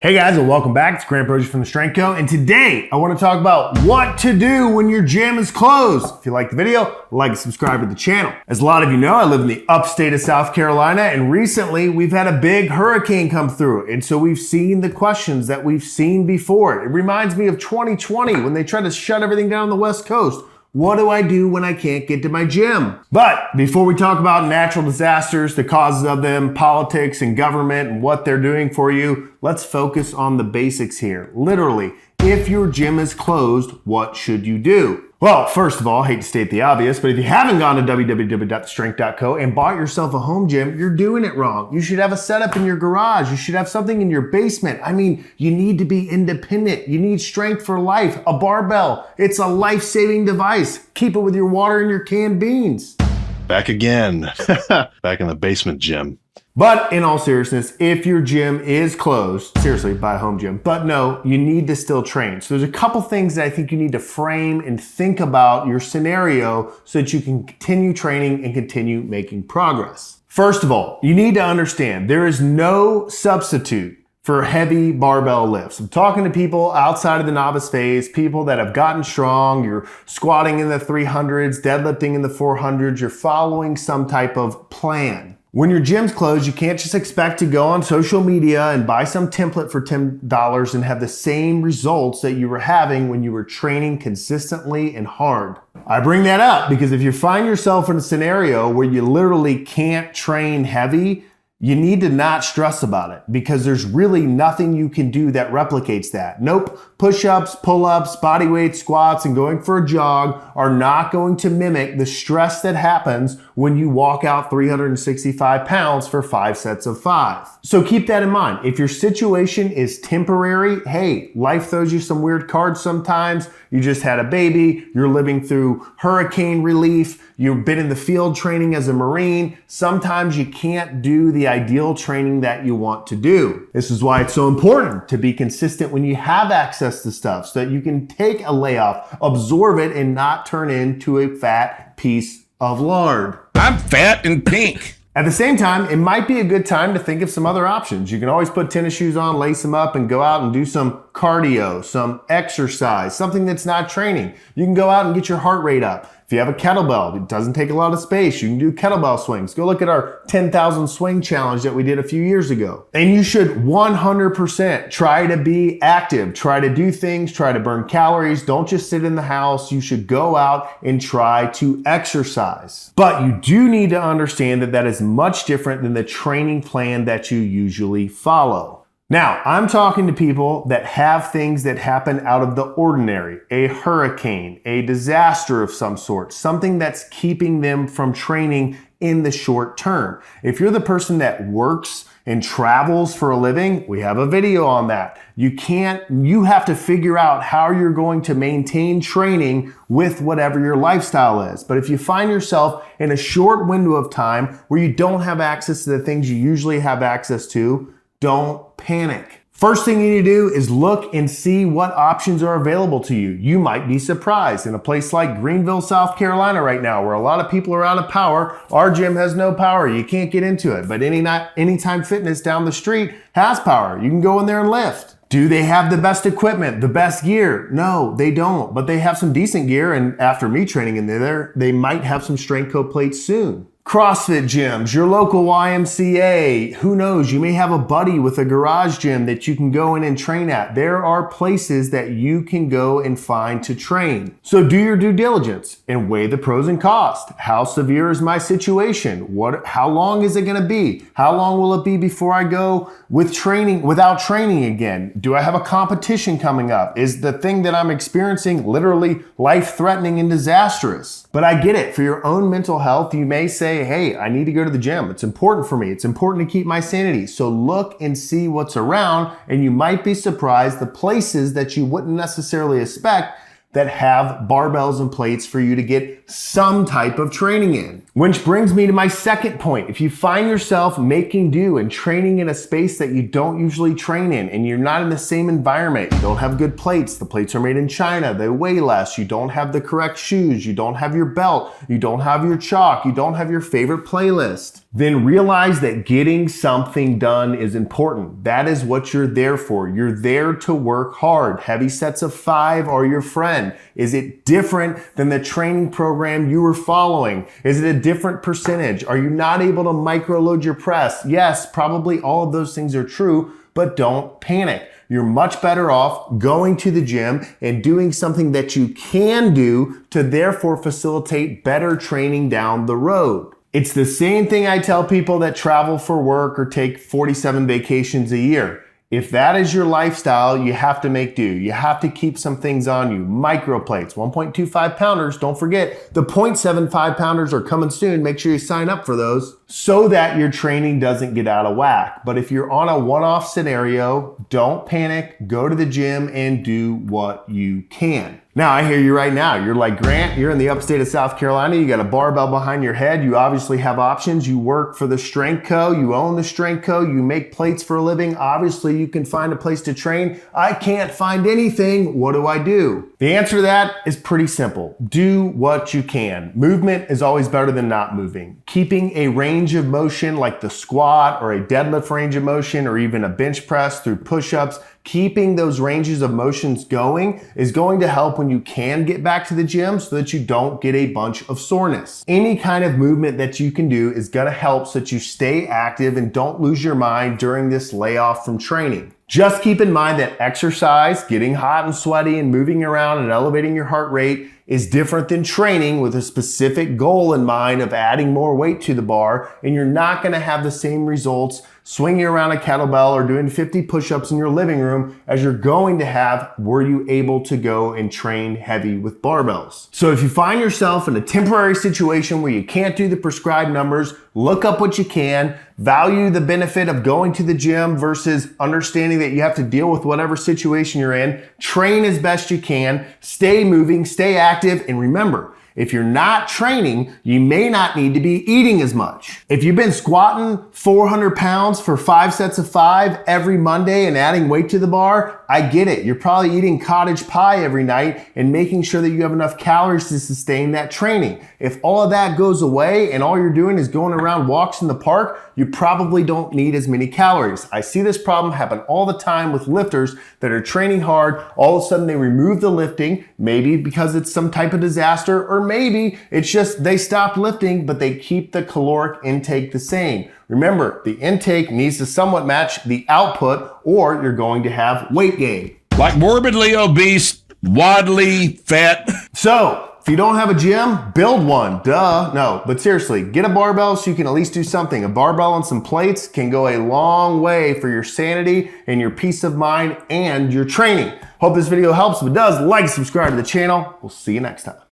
Hey guys, and welcome back. It's Grant Broggi from the Strength Coach, and today I want to talk about what to do when your gym is closed. If you like the video, like and subscribe to the channel. As a lot of you know, I live in the upstate of South Carolina, and recently we've had a big hurricane come through, and so we've seen the questions that we've seen before. It reminds me of 2020 when they tried to shut everything down on the West Coast. What do I do when I can't get to my gym? But before we talk about natural disasters, the causes of them, politics and government and what they're doing for you, let's focus on the basics here. Literally, if your gym is closed, what should you do? Well, first of all, I hate to state the obvious, but if you haven't gone to www.strength.co and bought yourself a home gym, you're doing it wrong. You should have a setup in your garage. You should have something in your basement. I mean, you need to be independent. You need strength for life. A barbell, it's a life-saving device. Keep it with your water and your canned beans. Back again, back in the basement gym. But in all seriousness, if your gym is closed, seriously, buy a home gym. But no, you need to still train. So there's a couple things that I think you need to frame and think about your scenario so that you can continue training and continue making progress. First of all, you need to understand there is no substitute for heavy barbell lifts. I'm talking to people outside of the novice phase, people that have gotten strong, you're squatting in the 300s, deadlifting in the 400s, you're following some type of plan. When your gym's closed, you can't just expect to go on social media and buy some template for $10 and have the same results that you were having when you were training consistently and hard. I bring that up because if you find yourself in a scenario where you literally can't train heavy, you need to not stress about it because there's really nothing you can do that replicates that. Nope, push-ups, pull-ups, body weight, squats, and going for a jog are not going to mimic the stress that happens when you walk out 365 pounds for 5 sets of 5. So keep that in mind. If your situation is temporary, hey, life throws you some weird cards sometimes. You just had a baby, you're living through hurricane relief, you've been in the field training as a Marine. Sometimes you can't do the ideal training that you want to do. This is why it's so important to be consistent when you have access to stuff so that you can take a layoff, absorb it, and not turn into a fat piece of lard. I'm fat and pink. At the same time, it might be a good time to think of some other options. You can always put tennis shoes on, lace them up, and go out and do some cardio, some exercise, something that's not training. You can go out and get your heart rate up. If you have a kettlebell, it doesn't take a lot of space. You can do kettlebell swings. Go look at our 10,000 swing challenge that we did a few years ago. And you should 100% try to be active. Try to do things, try to burn calories. Don't just sit in the house. You should go out and try to exercise. But you do need to understand that that is much different than the training plan that you usually follow. Now, I'm talking to people that have things that happen out of the ordinary, a hurricane, a disaster of some sort, something that's keeping them from training in the short term. If you're the person that works and travels for a living, we have a video on that. You have to figure out how you're going to maintain training with whatever your lifestyle is. But if you find yourself in a short window of time where you don't have access to the things you usually have access to, don't panic. First thing you need to do is look and see what options are available to you. You might be surprised. In a place like Greenville, South Carolina right now, where a lot of people are out of power, our gym has no power. You can't get into it. But Anytime Fitness down the street has power. You can go in there and lift. Do they have the best equipment, the best gear? No, they don't. But they have some decent gear. And after me training in there, they might have some Strength Coach plates soon. CrossFit gyms, your local YMCA, who knows, you may have a buddy with a garage gym that you can go in and train at. There are places that you can go and find to train. So do your due diligence and weigh the pros and costs. How severe is my situation? How long is it gonna be? How long will it be before I go without training again? Do I have a competition coming up? Is the thing that I'm experiencing literally life-threatening and disastrous? But I get it, for your own mental health, you may say, hey, I need to go to the gym. It's important for me. It's important to keep my sanity. So look and see what's around, and you might be surprised the places that you wouldn't necessarily expect that have barbells and plates for you to get some type of training in. Which brings me to my second point. If you find yourself making do and training in a space that you don't usually train in, and you're not in the same environment, you don't have good plates, the plates are made in China, they weigh less, you don't have the correct shoes, you don't have your belt, you don't have your chalk, you don't have your favorite playlist. then realize that getting something done is important. That is what you're there for. You're there to work hard. Heavy sets of 5 are your friend. Is it different than the training program you were following? Is it a different percentage? Are you not able to microload your press? Yes, probably all of those things are true, but don't panic. You're much better off going to the gym and doing something that you can do to therefore facilitate better training down the road. It's the same thing I tell people that travel for work or take 47 vacations a year. If that is your lifestyle, you have to make do. You have to keep some things on you. Microplates, 1.25 pounders. Don't forget, the 0.75 pounders are coming soon. Make sure you sign up for those so that your training doesn't get out of whack. But if you're on a one-off scenario, don't panic. Go to the gym and do what you can. Now, I hear you right now. You're like, Grant, you're in the upstate of South Carolina. You got a barbell behind your head. You obviously have options. You work for the Strength Co. You own the Strength Co. You make plates for a living. Obviously, you can find a place to train. I can't find anything. What do I do? The answer to that is pretty simple. Do what you can. Movement is always better than not moving. Keeping a range of motion like the squat or a deadlift range of motion or even a bench press through push-ups, keeping those ranges of motions going is going to help when you can get back to the gym so that you don't get a bunch of soreness. Any kind of movement that you can do is going to help so that you stay active and don't lose your mind during this layoff from training. Just keep in mind that exercise, getting hot and sweaty and moving around and elevating your heart rate is different than training with a specific goal in mind of adding more weight to the bar, and you're not going to have the same results swinging around a kettlebell or doing 50 push-ups in your living room as you're going to have were you able to go and train heavy with barbells. So if you find yourself in a temporary situation where you can't do the prescribed numbers, look up what you can, value the benefit of going to the gym versus understanding that you have to deal with whatever situation you're in, train as best you can, stay moving, stay active, and remember, if you're not training, you may not need to be eating as much. If you've been squatting 400 pounds for 5 sets of 5 every Monday and adding weight to the bar, I get it. You're probably eating cottage pie every night and making sure that you have enough calories to sustain that training. If all of that goes away and all you're doing is going around walks in the park, you probably don't need as many calories. I see this problem happen all the time with lifters that are training hard. All of a sudden they remove the lifting, maybe because it's some type of disaster, or maybe it's just they stopped lifting, but they keep the caloric intake the same. Remember, the intake needs to somewhat match the output or you're going to have weight gain. Like morbidly obese, wadly fat. So, if you don't have a gym, build one. Duh. No, but seriously, get a barbell so you can at least do something. A barbell and some plates can go a long way for your sanity and your peace of mind and your training. Hope this video helps. If it does, like and subscribe to the channel. We'll see you next time.